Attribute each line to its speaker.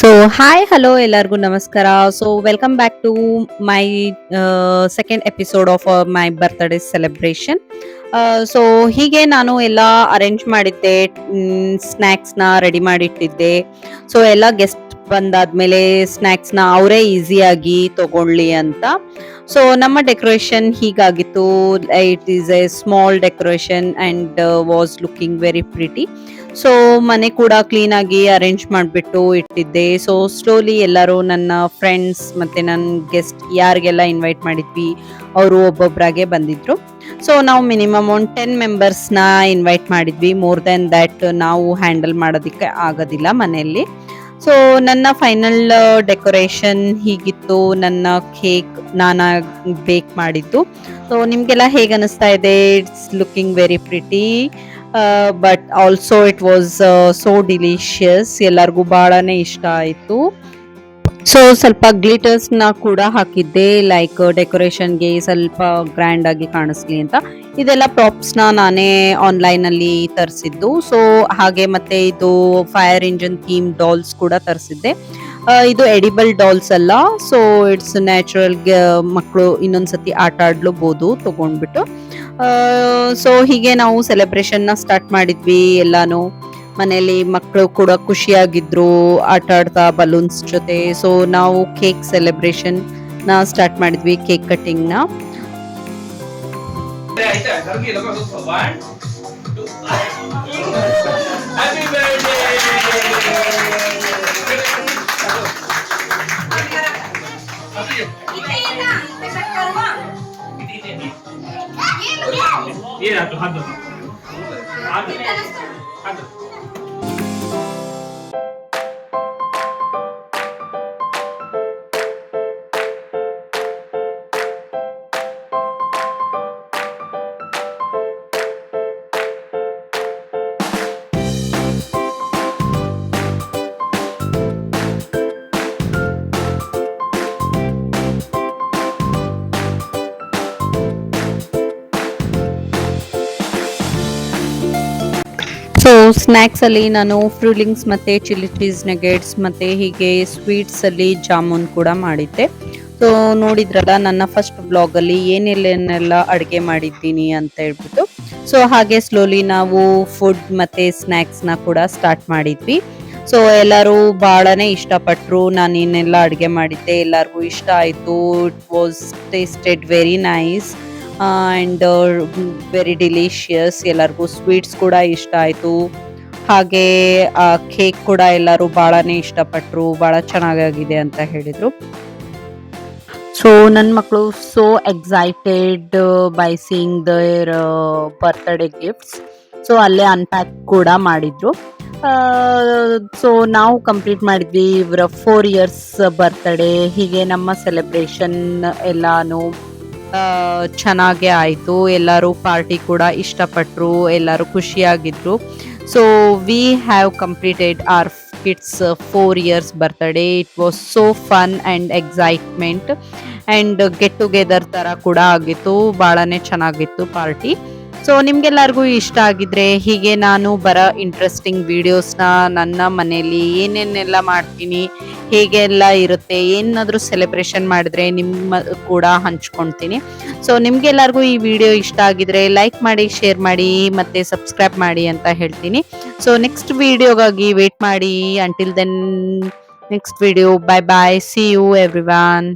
Speaker 1: So hi hello ಎಲ್ಲರಿಗೂ ನಮಸ್ಕಾರ. So welcome back to my second episode of my birthday celebration. So ಹೀಗೆ ನಾನು ಎಲ್ಲ ಅರೇಂಜ್ ಮಾಡಿದ್ದೆ, ಸ್ನ್ಯಾಕ್ಸ್ನ ರೆಡಿ ಮಾಡಿಟ್ಟಿದ್ದೆ. ಸೊ ಎಲ್ಲ ಗೆಸ್ಟ್ ಬಂದಾದ್ಮೇಲೆ ಸ್ನ್ಯಾಕ್ಸ್ನ ಅವರೇ ಈಸಿಯಾಗಿ ತಗೊಳ್ಳಿ ಅಂತ. ಸೊ ನಮ್ಮ ಡೆಕೋರೇಷನ್ ಹೀಗಾಗಿತ್ತು. It is a small decoration and was looking very pretty. So ಮನೆ ಕೂಡ ಕ್ಲೀನ್ ಆಗಿ ಅರೇಂಜ್ ಮಾಡಿಬಿಟ್ಟು ಇಟ್ಟಿದ್ದೆ. ಸೊ ಸ್ಲೋಲಿ ಎಲ್ಲರೂ ನನ್ನ ಫ್ರೆಂಡ್ಸ್ ಮತ್ತೆ ನನ್ನ ಗೆಸ್ಟ್ ಯಾರಿಗೆಲ್ಲ ಇನ್ವೈಟ್ ಮಾಡಿದ್ವಿ ಅವರು ಒಬ್ಬೊಬ್ಬರಾಗೆ ಬಂದಿದ್ರು. ಸೊ ನಾವು ಮಿನಿಮಮ್ ಒಂದು 10 ಮೆಂಬರ್ಸ್ನ ಇನ್ವೈಟ್ ಮಾಡಿದ್ವಿ. ಮೋರ್ ದೆನ್ ದ್ಯಾಟ್ ನಾವು ಹ್ಯಾಂಡಲ್ ಮಾಡೋದಕ್ಕೆ ಆಗೋದಿಲ್ಲ ಮನೆಯಲ್ಲಿ. ಸೊ ನನ್ನ ಫೈನಲ್ ಡೆಕೋರೇಷನ್ ಹೀಗಿತ್ತು. ನನ್ನ ಕೇಕ್ ನಾನು ಬೇಕ್ ಮಾಡಿದ್ದು. ಸೊ ನಿಮಗೆಲ್ಲ ಹೇಗೆ ಅನಿಸ್ತಾ ಇದೆ? It's looking very pretty, but also it was so delicious. ಎಲ್ಲರಿಗೂ ಬಹಳನೇ ಇಷ್ಟ ಆಯಿತು. ಸೊ ಸ್ವಲ್ಪ ಗ್ಲಿಟರ್ಸ್ನ ಕೂಡ ಹಾಕಿದ್ದೆ, ಲೈಕ್ ಡೆಕೋರೇಷನ್ಗೆ ಸ್ವಲ್ಪ ಗ್ರ್ಯಾಂಡ್ ಆಗಿ ಕಾಣಿಸ್ಲಿ ಅಂತ. ಇದೆಲ್ಲ ಪ್ರಾಪ್ಸ್ನ ನಾನೇ ಆನ್ಲೈನಲ್ಲಿ ತರಿಸಿದ್ದು. ಸೊ ಹಾಗೆ ಮತ್ತೆ ಇದು ಫೈರ್ ಇಂಜಿನ್ ಥೀಮ್ ಡಾಲ್ಸ್ ಕೂಡ ತರಿಸಿದ್ದೆ. ಇದು ಎಡಿಬಲ್ ಡಾಲ್ಸ್ ಅಲ್ಲ. So it's natural. ಮಕ್ಕಳು ಇನ್ನೊಂದ್ಸತಿ ಆಟ ಆಡ್ಲೂಬಹುದು ತಗೊಂಡ್ಬಿಟ್ಟು. ಸೊ ಹೀಗೆ ನಾವು ಸೆಲೆಬ್ರೇಷನ್ನ ಸ್ಟಾರ್ಟ್ ಮಾಡಿದ್ವಿ. ಎಲ್ಲಾನು ಮನೆಯಲ್ಲಿ ಮಕ್ಕಳು ಕೂಡ ಖುಷಿಯಾಗಿದ್ರು ಆಟ ಆಡ್ತಾ ಬಲೂನ್ಸ್ ಜೊತೆ. ಸೊ ನಾವು ಕೇಕ್ ಸೆಲೆಬ್ರೇಷನ್ ನ ಸ್ಟಾರ್ಟ್ ಮಾಡಿದ್ವಿ, ಕೇಕ್ ಕಟಿಂಗ್ ನ. ಸೊ ಸ್ನ್ಯಾಕ್ಸ್ ಅಲ್ಲಿ ನಾನು ಫ್ರೂಲಿಂಗ್ಸ್ ಮತ್ತೆ ಚಿಲ್ಲಿ ಚೀಸ್ ನಗೆಟ್ಸ್ ಮತ್ತೆ ಹೀಗೆ ಸ್ವೀಟ್ಸ್ ಅಲ್ಲಿ ಜಾಮೂನ್ ಕೂಡ ಮಾಡಿದ್ದೆ. ಸೊ ನೋಡಿದ್ರಲ್ಲ ನನ್ನ ಫಸ್ಟ್ ಬ್ಲಾಗ್ ಅಲ್ಲಿ ಏನೆಲ್ಲ ಅಡುಗೆ ಮಾಡಿದ್ದೀನಿ ಅಂತ ಹೇಳ್ಬಿಟ್ಟು. ಸೊ ಹಾಗೆ ಸ್ಲೋಲಿ ನಾವು ಫುಡ್ ಮತ್ತೆ ಸ್ನ್ಯಾಕ್ಸ್ ನ ಕೂಡ ಸ್ಟಾರ್ಟ್ ಮಾಡಿದ್ವಿ. ಸೊ ಎಲ್ಲರೂ ಬಹಳನೇ ಇಷ್ಟಪಟ್ರು ನಾನು ಏನೆಲ್ಲ ಅಡುಗೆ ಮಾಡಿದ್ದೆ. ಎಲ್ಲರಿಗೂ ಇಷ್ಟ ಆಯಿತು. It was tasted very nice and very delicious. ಎಲ್ಲರಿಗೂ ಸ್ವೀಟ್ಸ್ ಕೂಡ ಇಷ್ಟ ಆಯಿತು. ಹಾಗೆ ಕೇಕ್ ಕೂಡ ಎಲ್ಲರೂ ಬಹಳನೇ ಇಷ್ಟಪಟ್ರು, ಬಹಳ ಚೆನ್ನಾಗಿದೆ ಅಂತ ಹೇಳಿದ್ರು. ಸೊ ನನ್ನ ಮಕ್ಕಳು so excited by seeing their birthday gifts. So ಅಲ್ಲೇ ಅನ್ಪ್ಯಾಕ್ ಕೂಡ ಮಾಡಿದ್ರು. ಸೊ ನಾವು ಕಂಪ್ಲೀಟ್ ಮಾಡಿದ್ವಿ ಇವರ 4 ಇಯರ್ಸ್ ಬರ್ತ್ಡೇ. ಹೀಗೆ ನಮ್ಮ ಸೆಲೆಬ್ರೇಷನ್ ಎಲ್ಲಾನು ಚೆನ್ನಾಗೇ ಆಯಿತು. ಎಲ್ಲರೂ ಪಾರ್ಟಿ ಕೂಡ ಇಷ್ಟಪಟ್ಟರು, ಎಲ್ಲರೂ ಖುಷಿಯಾಗಿದ್ರು. So we have completed our kids 4 years birthday. It was so fun and excitement and get together ಥರ ಕೂಡ ಆಗಿತ್ತು. ಭಾಳನೇ ಚೆನ್ನಾಗಿತ್ತು ಪಾರ್ಟಿ. ಸೊ ನಿಮ್ಗೆಲ್ಲರಿಗೂ ಇಷ್ಟ ಆಗಿದ್ರೆ ಹೀಗೆ ನಾನು ಬರೋ ಇಂಟ್ರೆಸ್ಟಿಂಗ್ ವಿಡಿಯೋಸ್ನ ನನ್ನ ಮನೆಯಲ್ಲಿ ಏನೇನೆಲ್ಲ ಮಾಡ್ತೀನಿ, ಹೇಗೆಲ್ಲ ಇರುತ್ತೆ, ಏನಾದರೂ ಸೆಲೆಬ್ರೇಷನ್ ಮಾಡಿದ್ರೆ ನಿಮ್ಮ ಕೂಡ ಹಂಚ್ಕೊಳ್ತೀನಿ. ಸೊ ನಿಮ್ಗೆಲ್ಲರಿಗೂ ಈ ವಿಡಿಯೋ ಇಷ್ಟ ಆಗಿದ್ರೆ ಲೈಕ್ ಮಾಡಿ, ಶೇರ್ ಮಾಡಿ ಮತ್ತೆ ಸಬ್ಸ್ಕ್ರೈಬ್ ಮಾಡಿ ಅಂತ ಹೇಳ್ತೀನಿ. ಸೊ ನೆಕ್ಸ್ಟ್ ವಿಡಿಯೋಗಾಗಿ ವೇಟ್ ಮಾಡಿ. Until then next video. Bye bye. See you everyone.